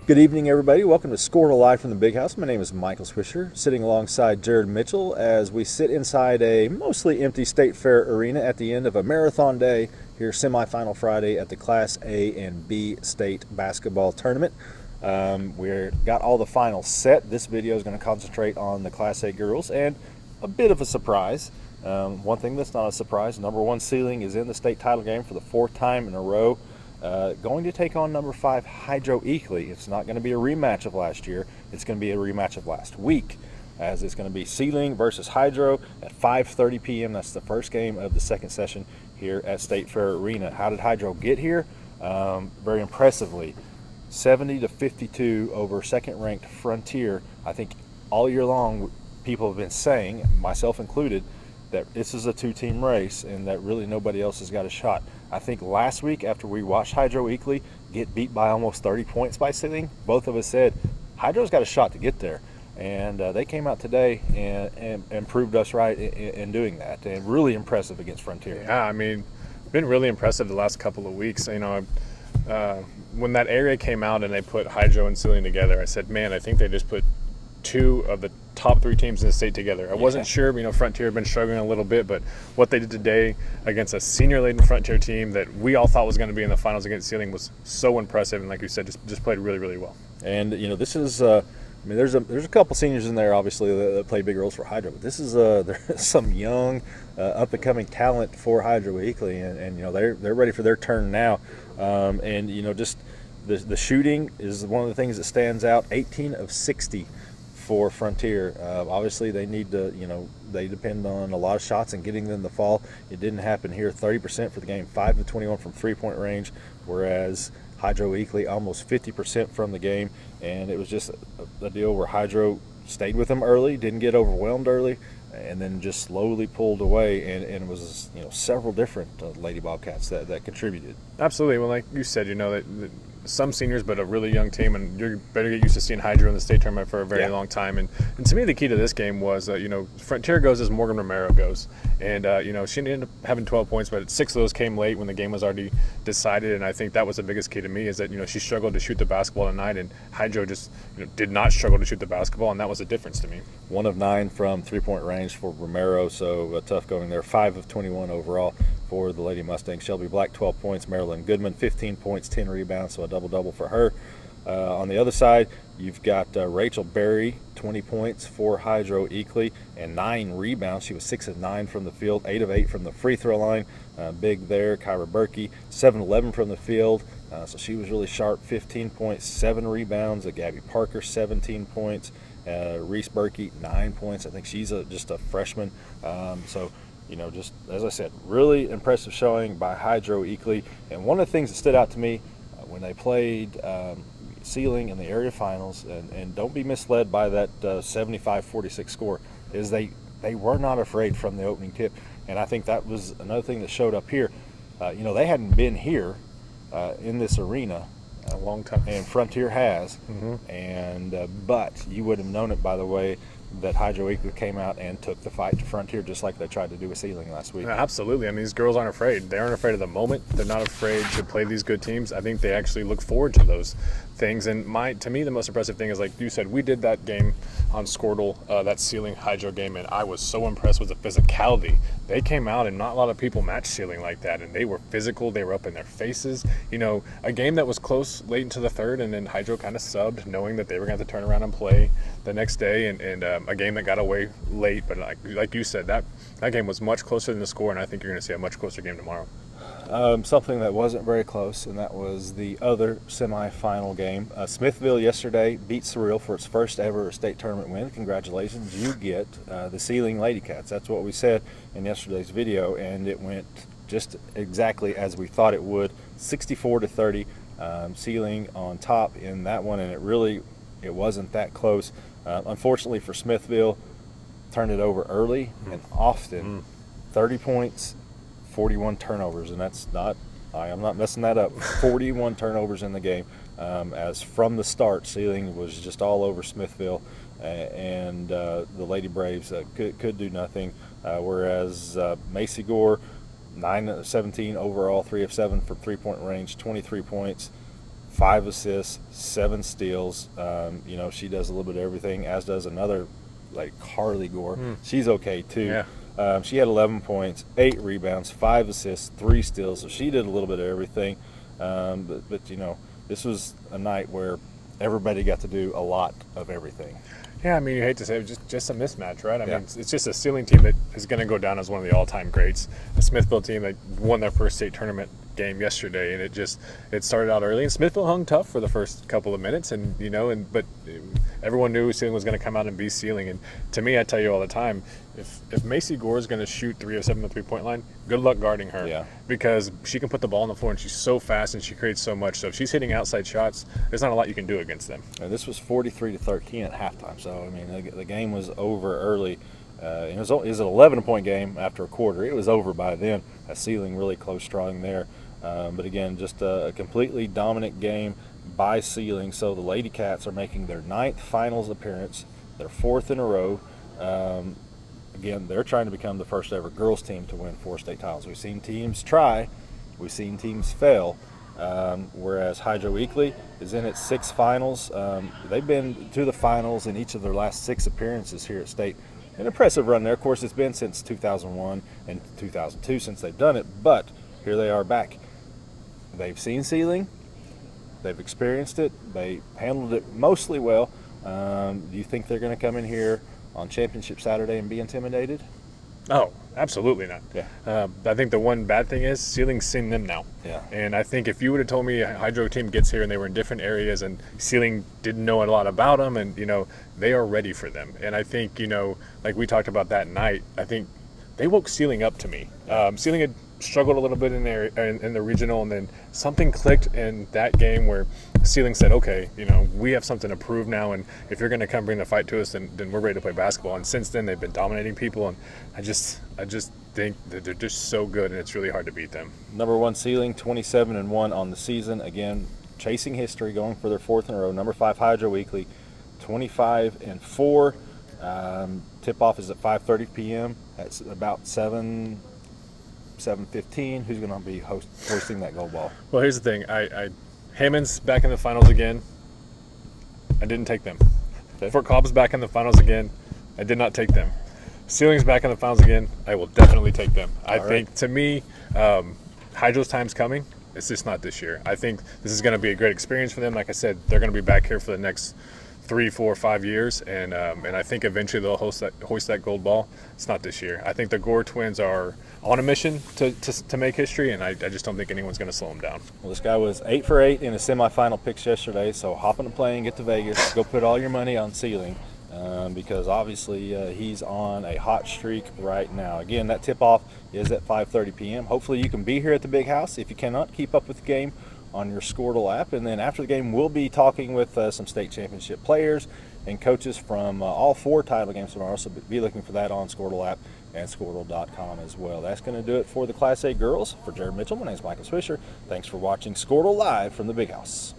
Good evening, everybody. Welcome to Score Live from the Big House. My name is Michael Swisher, sitting alongside Jared Mitchell as we sit inside a mostly empty State Fair arena at the end of a marathon day here, semifinal Friday at the Class A and B State Basketball Tournament. We've got all the finals set. This video is going to concentrate on the Class A girls and a bit of a surprise. One thing that's not a surprise, number 1 Sealing is in the state title game for the 4th time in a row. Going to take on number 5 Hydro Eakly. It's not going to be a rematch of last year. It's going to be a rematch of last week, as it's going to be Sealing versus Hydro at 5:30 p.m. That's the first game of the second session here at State Fair Arena. How did Hydro get here? Very impressively, 70-52 over second-ranked Frontier. I think all year long people have been saying, myself included, that this is a 2-team race and that really nobody else has got a shot. I think last week after we watched Hydro Eakly get beat by almost 30 points by Sealing, both of us said Hydro's got a shot to get there. And they came out today and proved us right in doing that. And really impressive against Frontier. Yeah, I mean, been really impressive the last couple of weeks. You know, when that area came out and they put Hydro and Sealing together, I said, man, I think they just put 2 of the top 3 teams in the state together. I wasn't sure, you know, Frontier had been struggling a little bit, but what they did today against a senior-laden Frontier team that we all thought was going to be in the finals against Sealing was so impressive, and like you said, just played really, really well. And, you know, this is, I mean, there's a couple seniors in there, obviously, that play big roles for Hydro, but this is, there's some young, up-and-coming talent for Hydro Eakly, and you know, they're ready for their turn now. And, you know, just the shooting is one of the things that stands out, 18 of 60 for Frontier. Obviously, they need to, you know, they depend on a lot of shots and getting them to fall. It didn't happen here. 30% for the game, 5 of 21 from three-point range, whereas Hydro Eakly almost 50% from the game. And it was just a deal where Hydro stayed with them early, didn't get overwhelmed early, and then just slowly pulled away. And it was, you know, several different Lady Bobcats that contributed. Absolutely. Well, like you said, you know, that some seniors, but a really young team, and you better get used to seeing Hydro in the state tournament for a very long time. And to me, the key to this game was, you know, Frontier goes as Morgan Romero goes. And, you know, she ended up having 12 points, but 6 of those came late when the game was already decided. And I think that was the biggest key to me is that, you know, she struggled to shoot the basketball tonight, and Hydro just, you know, did not struggle to shoot the basketball, and that was the difference to me. 1 of 9 from three-point range for Romero, so tough going there. 5 of 21 overall for the Lady Mustangs. Shelby Black, 12 points. Marilyn Goodman, 15 points, 10 rebounds, so a double-double for her. On the other side, you've got Rachel Berry, 20 points for Hydro Eakly, and 9 rebounds. She was 6 of 9 from the field, 8 of 8 from the free throw line. Big there. Kyra Berkey, 7-11 from the field, so she was really sharp. 15 points, 7 rebounds. Gabby Parker, 17 points. Reese Berkey, 9 points. I think she's just a freshman. So, you know, just as I said, really impressive showing by Hydro Eakly. And one of the things that stood out to me when they played Sealing in the area finals, and don't be misled by that 75-46 score, is they were not afraid from the opening tip. And I think that was another thing that showed up here. You know, they hadn't been here in this arena a long time, and Frontier has. And but you would have known it by the way that Hydro Eakly came out and took the fight to Frontier, just like they tried to do with Sealing last week. Absolutely. I mean, these girls aren't afraid. They aren't afraid of the moment. They're not afraid to play these good teams. I think they actually look forward to those things. And to me, the most impressive thing is, like you said, we did that game on Squirtle, that Sealing Hydro game, and I was so impressed with the physicality. They came out, and not a lot of people match Sealing like that, and they were physical. They were up in their faces. You know, a game that was close late into the third, and then Hydro kind of subbed, knowing that they were going to have to turn around and play the next day, and a game that got away late. But like you said, that game was much closer than the score, and I think you're going to see a much closer game tomorrow. Something that wasn't very close, and that was the other semifinal game. Smithville yesterday beat Surreal for its first ever state tournament win. Congratulations, you get the Sealing Lady Cats. That's what we said in yesterday's video, and it went just exactly as we thought it would. 64-30, Sealing on top in that one, and it wasn't that close. Unfortunately for Smithville, turned it over early and often. 30 points, 41 turnovers, and that's not, I'm not messing that up, 41 turnovers in the game, as from the start, Sealing was just all over Smithville, and the Lady Braves could do nothing, whereas Macy Gore 9 of 17 overall, 3 of 7 from three-point range, 23 points, 5 assists, 7 steals. She does a little bit of everything, as does another, like Carly Gore. She's okay too. Yeah. She had 11 points, 8 rebounds, 5 assists, 3 steals. So she did a little bit of everything. But this was a night where everybody got to do a lot of everything. Yeah, I mean, you hate to say it, just a mismatch, right? I Yeah. mean, it's just a ceiling team that is going to go down as one of the all-time greats. A Smithville team that won their first state tournament game yesterday, and it started out early, and Smithville hung tough for the first couple of minutes, but everyone knew Sealing was going to come out and be Sealing. And to me, I tell you all the time, if Macy Gore is going to shoot 3 of 7 from the three-point line, good luck guarding her. Yeah. Because she can put the ball on the floor, and she's so fast, and she creates so much. So if she's hitting outside shots, there's not a lot you can do against them. And this was 43-13 at halftime. So, I mean, the game was over early. It was an 11-point game after a quarter. It was over by then. Sealing really close strong there. But again, just a completely dominant game by Sealing. So the Lady Cats are making their 9th finals appearance, their 4th in a row. Again, they're trying to become the first ever girls team to win 4 state titles. We've seen teams try, we've seen teams fail. Whereas Hydro Weekly is in its 6th finals. They've been to the finals in each of their last 6 appearances here at state. An impressive run there. Of course, it's been since 2001 and 2002 since they've done it, but here they are back. They've seen Sealing. They've experienced it. They handled it mostly well. Do you think they're going to come in here on Championship Saturday and be intimidated? Oh, absolutely not. Yeah. I think the one bad thing is Sealing's seen them now. Yeah. And I think if you would have told me a Hydro team gets here and they were in different areas and Sealing didn't know a lot about them, and they are ready for them. And I think like we talked about that night, I think they woke Sealing up to me. Sealing had struggled a little bit in the regional, and then something clicked in that game where Sealing said, okay, we have something to prove now, and if you're going to come bring the fight to us, then we're ready to play basketball. And since then, they've been dominating people, and I just think that they're just so good, and it's really hard to beat them. Number 1 Sealing, 27-1 on the season. Again, chasing history, going for their 4th in a row. Number 5 Hydro Weekly, 25-4. Tip-off is at 5:30 p.m. That's about 7:15. Who's going to be hosting that gold ball? Well, here's the thing. Hammond's back in the finals again. I didn't take them. Okay. Fort Cobb's back in the finals again. I did not take them. Sealing's back in the finals again. I will definitely take them. I think, to me, Hydro's time's coming. It's just not this year. I think this is going to be a great experience for them. Like I said, they're going to be back here for the next 3, 4, 5 years, and I think eventually they'll hoist that gold ball. It's not this year. I think the Gore twins are on a mission to make history, and I just don't think anyone's going to slow them down. Well, this guy was 8 for 8 in his semifinal picks yesterday, so hop on a plane, get to Vegas, go put all your money on Sealing, because obviously he's on a hot streak right now. Again, that tip-off is at 5:30 p.m. Hopefully you can be here at the Big House. If you cannot, keep up with the game on your Squirtle app. And then after the game, we'll be talking with some state championship players and coaches from all 4 title games tomorrow. So be looking for that on Squirtle app and Squirtle.com as well. That's going to do it for the Class A girls. For Jared Mitchell, my name is Michael Swisher. Thanks for watching Squirtle Live from the Big House.